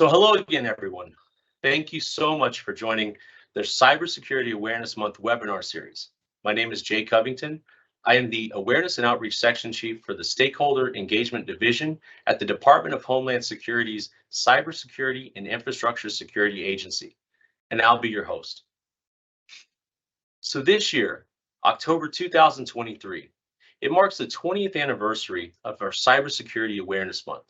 So hello again, everyone. Thank you so much for joining the Cybersecurity Awareness Month webinar series. My name is Jay Covington. I am the Awareness and Outreach Section Chief for the Stakeholder Engagement Division at the Department of Homeland Security's Cybersecurity and Infrastructure Security Agency, and I'll be your host. So this year, October 2023, it marks the 20th anniversary of our Cybersecurity Awareness Month.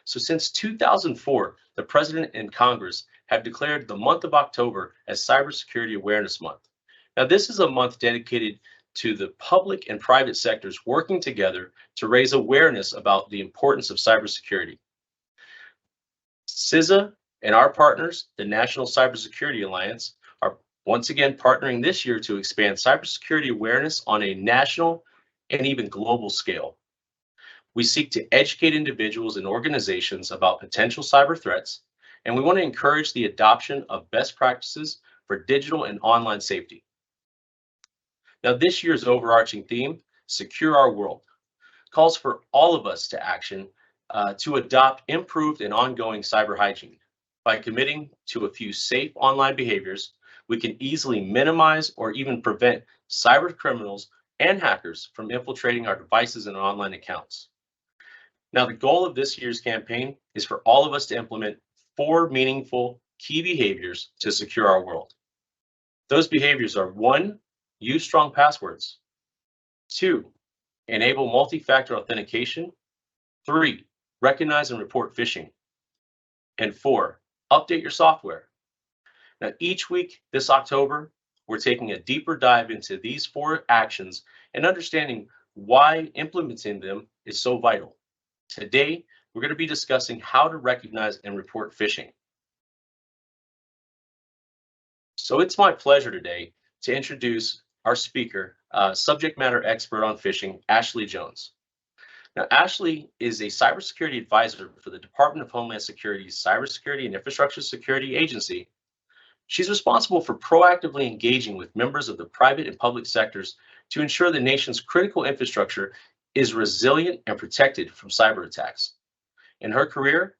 So since 2004, the President and Congress have declared the month of October as Cybersecurity Awareness Month. Now, this is a month dedicated to the public and private sectors working together to raise awareness about the importance of cybersecurity. CISA and our partners, the National Cybersecurity Alliance, are once again partnering this year to expand cybersecurity awareness on a national and even global scale. We seek to educate individuals and organizations about potential cyber threats, and we want to encourage the adoption of best practices for digital and online safety. Now, this year's overarching theme, Secure Our World, calls for all of us to action to adopt improved and ongoing cyber hygiene. By committing to a few safe online behaviors, we can easily minimize or even prevent cyber criminals and hackers from infiltrating our devices and online accounts. Now, the goal of this year's campaign is for all of us to implement 4 meaningful key behaviors to secure our world. Those behaviors are 1, use strong passwords. 2, enable multi-factor authentication. 3, recognize and report phishing. And 4, update your software. Now, each week this October, we're taking a deeper dive into these 4 actions and understanding why implementing them is so vital. Today, we're going to be discussing how to recognize and report phishing. So it's my pleasure today to introduce our speaker, subject matter expert on phishing, Ashley Jones. Now, Ashley is a cybersecurity advisor for the Department of Homeland Security's Cybersecurity and Infrastructure Security Agency. She's responsible for proactively engaging with members of the private and public sectors to ensure the nation's critical infrastructure is resilient and protected from cyber attacks. In her career,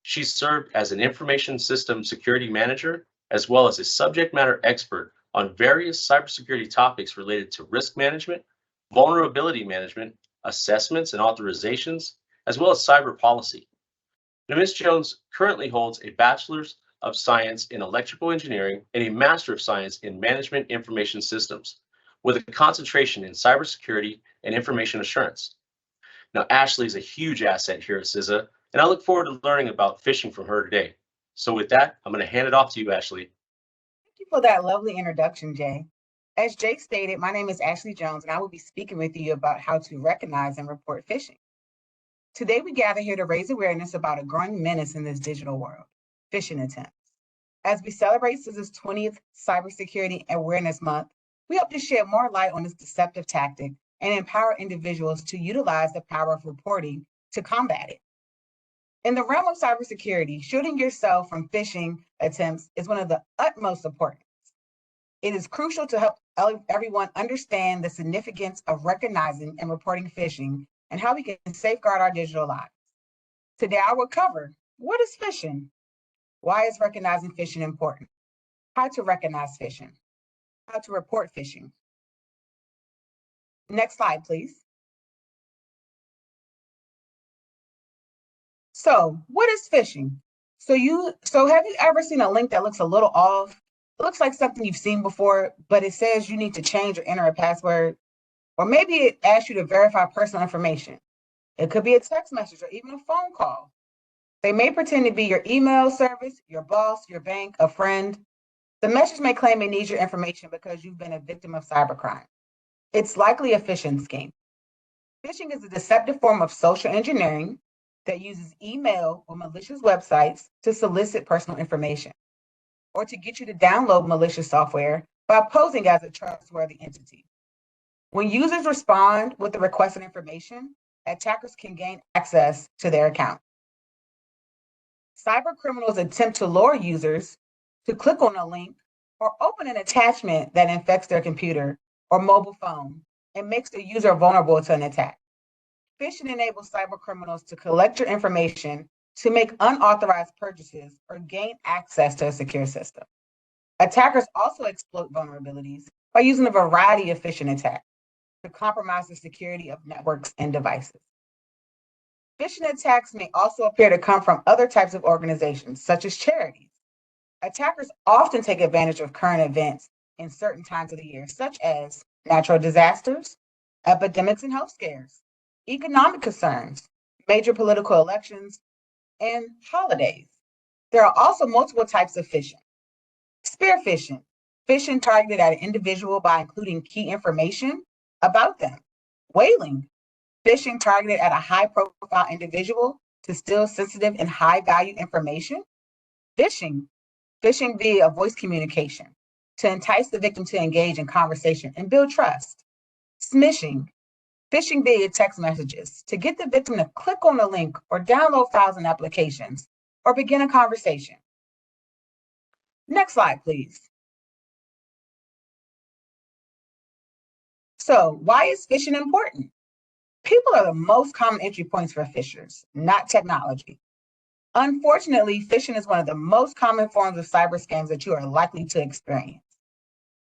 she's served as an information system security manager, as well as a subject matter expert on various cybersecurity topics related to risk management, vulnerability management, assessments and authorizations, as well as cyber policy. Now, Ms. Jones currently holds a Bachelor's of Science in Electrical Engineering and a Master of Science in Management Information Systems, with a concentration in cybersecurity and information assurance. Now, Ashley is a huge asset here at CISA, and I look forward to learning about phishing from her today. So with that, I'm going to hand it off to you, Ashley. Thank you for that lovely introduction, Jay. As Jay stated, my name is Ashley Jones, and I will be speaking with you about how to recognize and report phishing. Today, we gather here to raise awareness about a growing menace in this digital world, phishing attempts. As we celebrate CISA's 20th Cybersecurity Awareness Month, we hope to shed more light on this deceptive tactic and empower individuals to utilize the power of reporting to combat it. In the realm of cybersecurity, shielding yourself from phishing attempts is one of the utmost importance. It is crucial to help everyone understand the significance of recognizing and reporting phishing and how we can safeguard our digital lives. Today, I will cover what is phishing, why is recognizing phishing important, how to recognize phishing, how to report phishing. Next slide, please. So what is phishing? So have you ever seen a link that looks a little off? It looks like something you've seen before, but it says you need to change or enter a password, or maybe it asks you to verify personal information. It could be a text message or even a phone call. They may pretend to be your email service, your boss, your bank, a friend. The message may claim it needs your information because you've been a victim of cybercrime. It's likely a phishing scheme. Phishing is a deceptive form of social engineering that uses email or malicious websites to solicit personal information, or to get you to download malicious software by posing as a trustworthy entity. When users respond with the requested information, attackers can gain access to their account. Cyber criminals attempt to lure users to click on a link or open an attachment that infects their computer or mobile phone and makes the user vulnerable to an attack. Phishing enables cyber criminals to collect your information to make unauthorized purchases or gain access to a secure system. Attackers also exploit vulnerabilities by using a variety of phishing attacks to compromise the security of networks and devices. Phishing attacks may also appear to come from other types of organizations, such as charities. Attackers often take advantage of current events in certain times of the year, such as natural disasters, epidemics and health scares, economic concerns, major political elections, and holidays. There are also multiple types of phishing. Spear phishing, phishing targeted at an individual by including key information about them. Whaling, phishing targeted at a high-profile individual to steal sensitive and high-value information. Phishing, phishing via voice communication to entice the victim to engage in conversation and build trust. Smishing, phishing via text messages to get the victim to click on a link or download files and applications or begin a conversation. Next slide, please. So why is phishing important? People are the most common entry points for phishers, not technology. Unfortunately, phishing is one of the most common forms of cyber scams that you are likely to experience.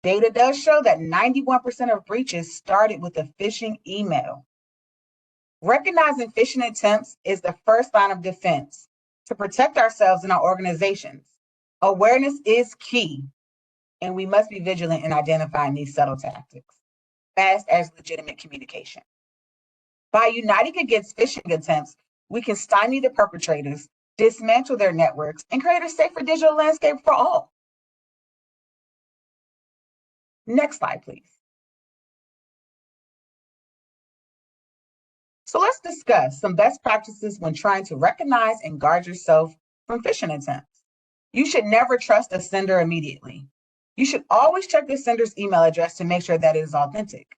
Data does show that 91% of breaches started with a phishing email. Recognizing phishing attempts is the first line of defense to protect ourselves and our organizations. Awareness is key, and we must be vigilant in identifying these subtle tactics, fast as legitimate communication. By uniting against phishing attempts, we can stymie the perpetrators, dismantle their networks, and create a safer digital landscape for all. Next slide, please. So let's discuss some best practices when trying to recognize and guard yourself from phishing attempts. You should never trust a sender immediately. You should always check the sender's email address to make sure that it is authentic.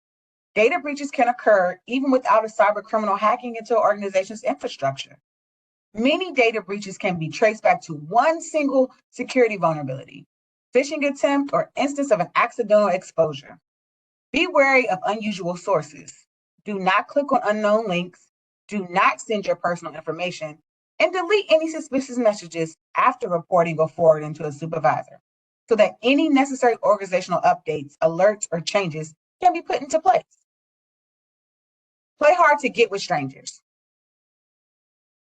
Data breaches can occur even without a cyber criminal hacking into an organization's infrastructure. Many data breaches can be traced back to one single security vulnerability, phishing attempt, or instance of an accidental exposure. Be wary of unusual sources. Do not click on unknown links. Do not send your personal information, and delete any suspicious messages after reporting or forwarding to a supervisor so that any necessary organizational updates, alerts, or changes can be put into place. Play hard to get with strangers.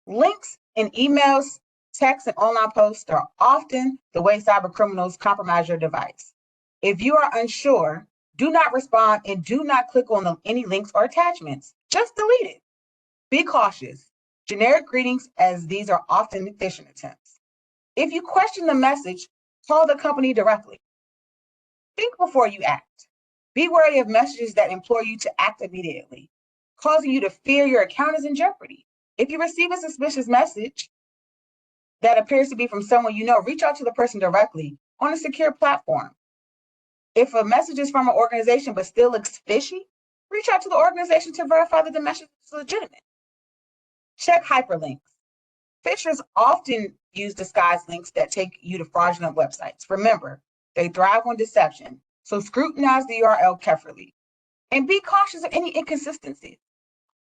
Links in emails, texts, and online posts are often the way cyber criminals compromise your device. If you are unsure, do not respond and do not click on any links or attachments. Just delete it. Be cautious. Generic greetings, as these are often phishing attempts. If you question the message, call the company directly. Think before you act. Be wary of messages that implore you to act immediately, causing you to fear your account is in jeopardy. If you receive a suspicious message that appears to be from someone you know, reach out to the person directly on a secure platform. If a message is from an organization but still looks fishy, reach out to the organization to verify that the message is legitimate. Check hyperlinks. Phishers often use disguised links that take you to fraudulent websites. Remember, they thrive on deception, so scrutinize the URL carefully and be cautious of any inconsistencies.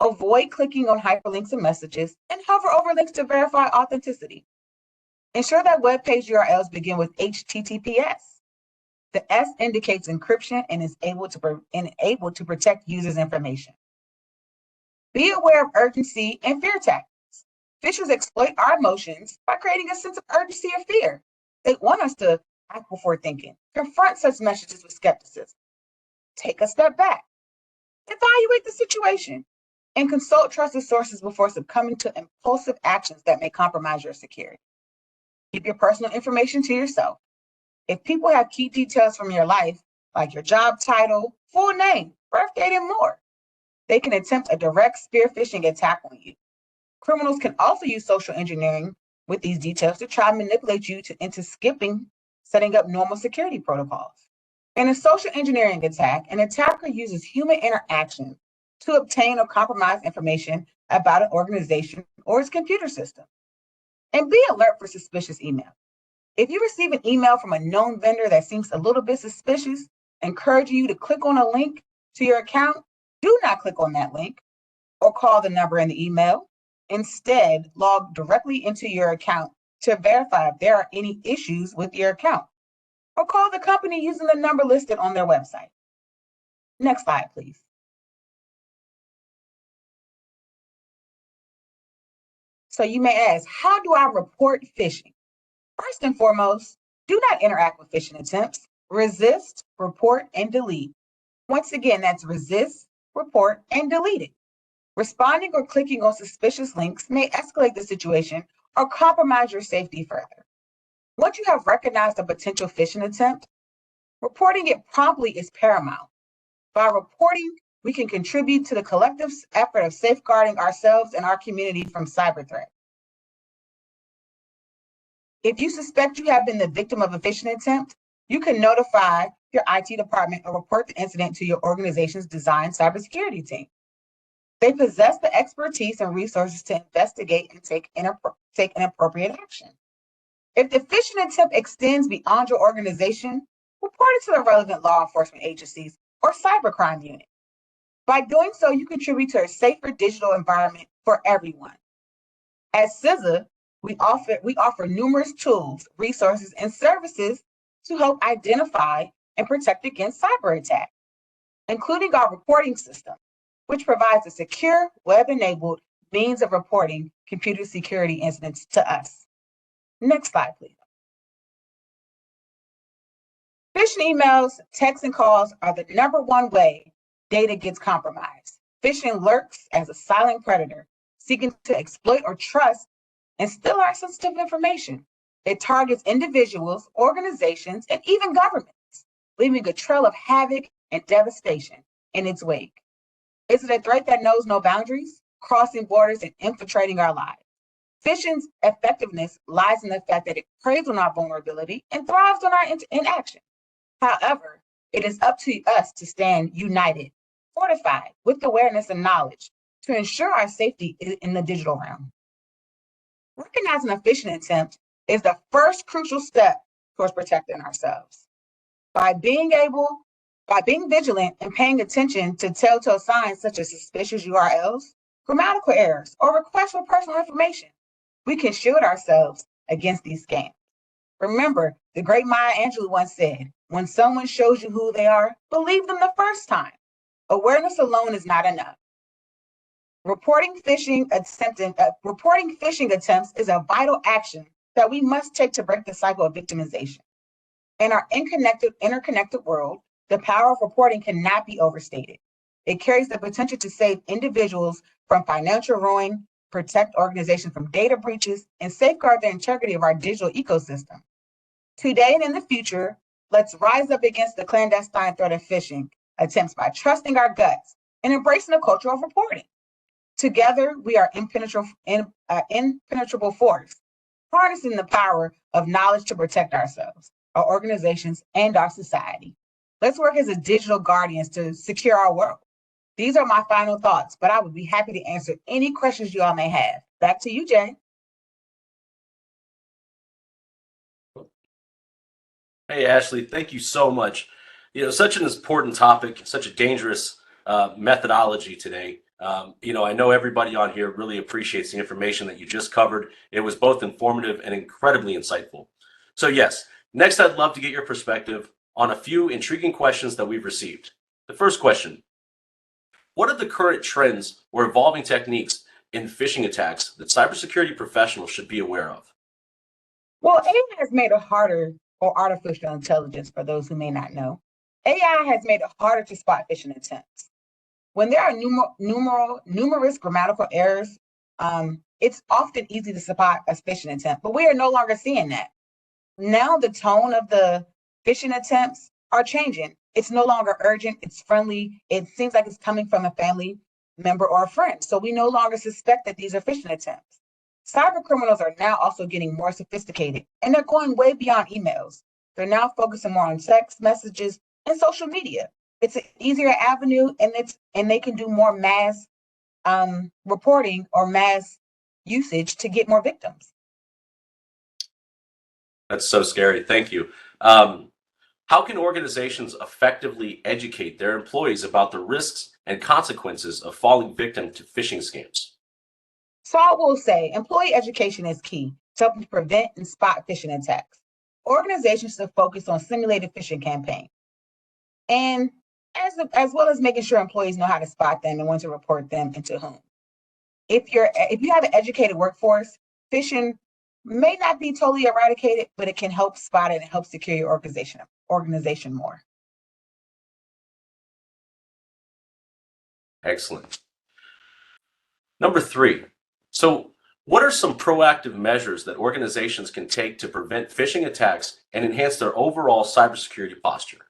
Avoid clicking on hyperlinks and messages and hover over links to verify authenticity. Ensure that web page URLs begin with HTTPS. The S indicates encryption and is able to protect users' information. Be aware of urgency and fear tactics. Phishers exploit our emotions by creating a sense of urgency or fear. They want us to act before thinking. Confront such messages with skepticism. Take a step back. Evaluate the situation and consult trusted sources before succumbing to impulsive actions that may compromise your security. Keep your personal information to yourself. If people have key details from your life, like your job title, full name, birth date, and more, they can attempt a direct spear phishing attack on you. Criminals can also use social engineering with these details to try and manipulate you into skipping setting up normal security protocols. In a social engineering attack, an attacker uses human interaction to obtain or compromise information about an organization or its computer system. And be alert for suspicious email. If you receive an email from a known vendor that seems a little bit suspicious, encouraging you to click on a link to your account, do not click on that link or call the number in the email. Instead, log directly into your account to verify if there are any issues with your account, or call the company using the number listed on their website. Next slide, please. So you may ask, how do I report phishing? First and foremost, do not interact with phishing attempts. Resist, report, and delete. Once again, that's resist, report, and delete it. Responding or clicking on suspicious links may escalate the situation or compromise your safety further. Once you have recognized a potential phishing attempt, reporting it promptly is paramount. By reporting, we can contribute to the collective effort of safeguarding ourselves and our community from cyber threats. If you suspect you have been the victim of a phishing attempt, you can notify your IT department or report the incident to your organization's design cybersecurity team. They possess the expertise and resources to investigate and take an appropriate action. If the phishing attempt extends beyond your organization, report it to the relevant law enforcement agencies or cybercrime unit. By doing so, you contribute to a safer digital environment for everyone. At CISA, we offer numerous tools, resources, and services to help identify and protect against cyber attacks, including our reporting system, which provides a secure, web-enabled means of reporting computer security incidents to us. Next slide, please. Phishing emails, texts, and calls are the #1 way data gets compromised. Phishing lurks as a silent predator, seeking to exploit or trust and steal our sensitive information. It targets individuals, organizations, and even governments, leaving a trail of havoc and devastation in its wake. Is it a threat that knows no boundaries, crossing borders and infiltrating our lives? Phishing's effectiveness lies in the fact that it preys on our vulnerability and thrives on our inaction. However, it is up to us to stand united, fortified with awareness and knowledge to ensure our safety in the digital realm. Recognizing a phishing attempt is the first crucial step towards protecting ourselves. By being vigilant and paying attention to telltale signs such as suspicious URLs, grammatical errors, or requests for personal information, we can shield ourselves against these scams. Remember, the great Maya Angelou once said, when someone shows you who they are, believe them the first time. Awareness alone is not enough. Reporting phishing attempts is a vital action that we must take to break the cycle of victimization. In our interconnected world, the power of reporting cannot be overstated. It carries the potential to save individuals from financial ruin, protect organizations from data breaches, and safeguard the integrity of our digital ecosystem. Today and in the future, let's rise up against the clandestine threat of phishing attempts by trusting our guts and embracing a culture of reporting. Together, we are impenetrable force, harnessing the power of knowledge to protect ourselves, our organizations, and our society. Let's work as a digital guardians to secure our world. These are my final thoughts, but I would be happy to answer any questions you all may have. Back to you, Jay. Hey, Ashley, thank you so much. Such an important topic, such a dangerous methodology today. I know everybody on here really appreciates the information that you just covered. It was both informative and incredibly insightful. So yes, next I'd love to get your perspective on a few intriguing questions that we've received. The first question, what are the current trends or evolving techniques in phishing attacks that cybersecurity professionals should be aware of? Well, AI has made it harder, or artificial intelligence for those who may not know. AI has made it harder to spot phishing attempts. When there are numerous grammatical errors, it's often easy to spot a phishing attempt, but we are no longer seeing that. Now the tone of the phishing attempts are changing. It's no longer urgent, it's friendly. It seems like it's coming from a family member or a friend. So we no longer suspect that these are phishing attempts. Cyber criminals are now also getting more sophisticated, and they're going way beyond emails. They're now focusing more on text messages and social media. It's an easier avenue, and they can do more mass reporting or mass usage to get more victims. That's so scary. Thank you. How can organizations effectively educate their employees about the risks and consequences of falling victim to phishing scams? So I will say employee education is key to helping prevent and spot phishing attacks. Organizations should focus on simulated phishing campaigns and as well as making sure employees know how to spot them and when to report them and to whom. If you have an educated workforce, phishing may not be totally eradicated, but it can help spot it and help secure your organization more. Excellent. Number 3. So what are some proactive measures that organizations can take to prevent phishing attacks and enhance their overall cybersecurity posture?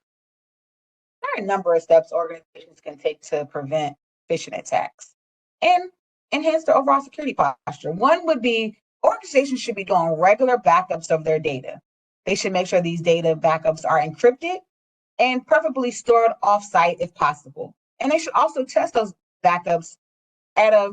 There are a number of steps organizations can take to prevent phishing attacks and enhance their overall security posture. One would be organizations should be doing regular backups of their data. They should make sure these data backups are encrypted and preferably stored off-site if possible. And they should also test those backups at a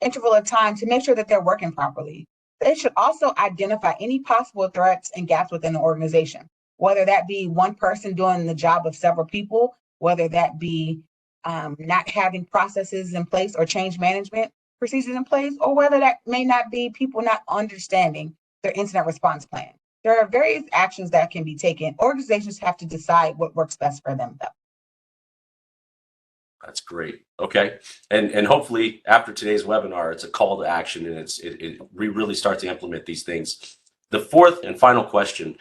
interval of time to make sure that they're working properly. They should also identify any possible threats and gaps within the organization, whether that be one person doing the job of several people, whether that be not having processes in place or change management procedures in place, or whether that may not be people not understanding their incident response plan. There are various actions that can be taken. Organizations have to decide what works best for them, though. That's great. Okay. And hopefully after today's webinar, it's a call to action and we really start to implement these things. The fourth and final question,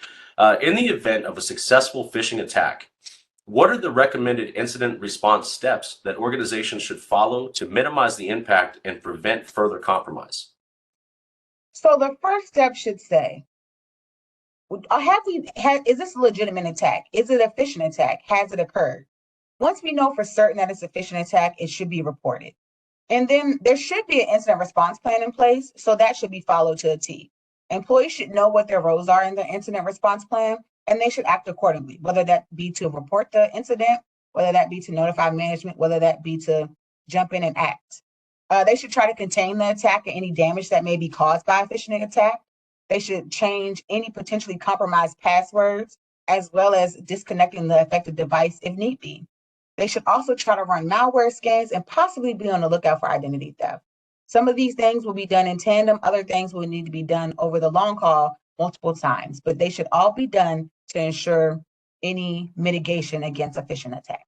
in the event of a successful phishing attack, what are the recommended incident response steps that organizations should follow to minimize the impact and prevent further compromise? So the first step should say, is this a legitimate attack? Is it a phishing attack? Has it occurred? Once we know for certain that it's a phishing attack, it should be reported. And then there should be an incident response plan in place, so that should be followed to a T. Employees should know what their roles are in the incident response plan, and they should act accordingly, whether that be to report the incident, whether that be to notify management, whether that be to jump in and act. They should try to contain the attack and any damage that may be caused by a phishing attack. They should change any potentially compromised passwords, as well as disconnecting the affected device if need be. They should also try to run malware scans and possibly be on the lookout for identity theft. Some of these things will be done in tandem, other things will need to be done over the long haul multiple times, but they should all be done to ensure any mitigation against a phishing attack.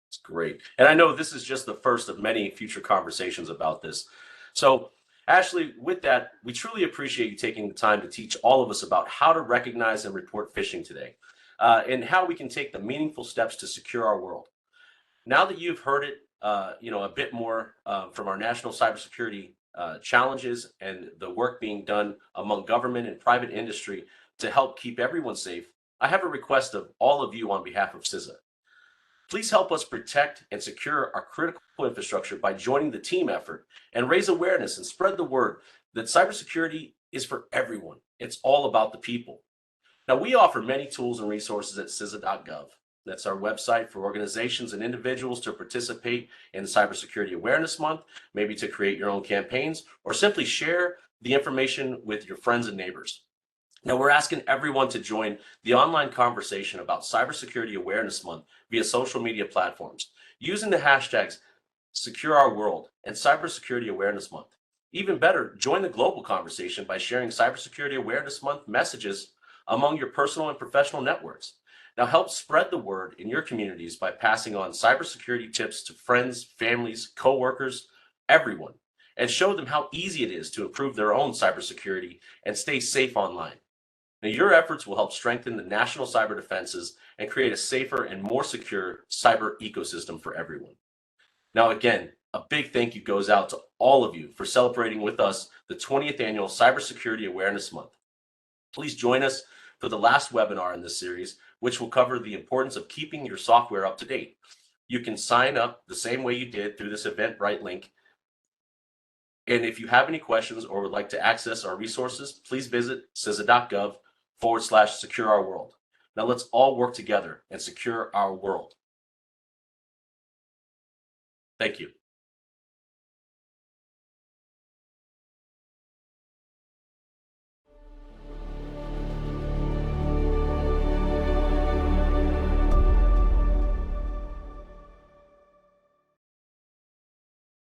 It's great. And I know this is just the first of many future conversations about this. So, Ashley, with that, we truly appreciate you taking the time to teach all of us about how to recognize and report phishing today, and how we can take the meaningful steps to secure our world. Now that you've heard it, a bit more from our national cybersecurity challenges and the work being done among government and private industry to help keep everyone safe, I have a request of all of you on behalf of CISA. Please help us protect and secure our critical infrastructure by joining the team effort and raise awareness and spread the word that cybersecurity is for everyone. It's all about the people. Now, we offer many tools and resources at CISA.gov. That's our website for organizations and individuals to participate in Cybersecurity Awareness Month, maybe to create your own campaigns, or simply share the information with your friends and neighbors. Now, we're asking everyone to join the online conversation about Cybersecurity Awareness Month via social media platforms, using the hashtags Secure Our World and Cybersecurity Awareness Month. Even better, join the global conversation by sharing Cybersecurity Awareness Month messages among your personal and professional networks. Now, help spread the word in your communities by passing on cybersecurity tips to friends, families, coworkers, everyone, and show them how easy it is to improve their own cybersecurity and stay safe online. Now, your efforts will help strengthen the national cyber defenses and create a safer and more secure cyber ecosystem for everyone. Now, again, a big thank you goes out to all of you for celebrating with us the 20th Annual Cybersecurity Awareness Month. Please join us for the last webinar in this series, which will cover the importance of keeping your software up to date. You can sign up the same way you did through this Eventbrite link. And if you have any questions or would like to access our resources, please visit CISA.gov/secure our world. Now let's all work together and secure our world. Thank you.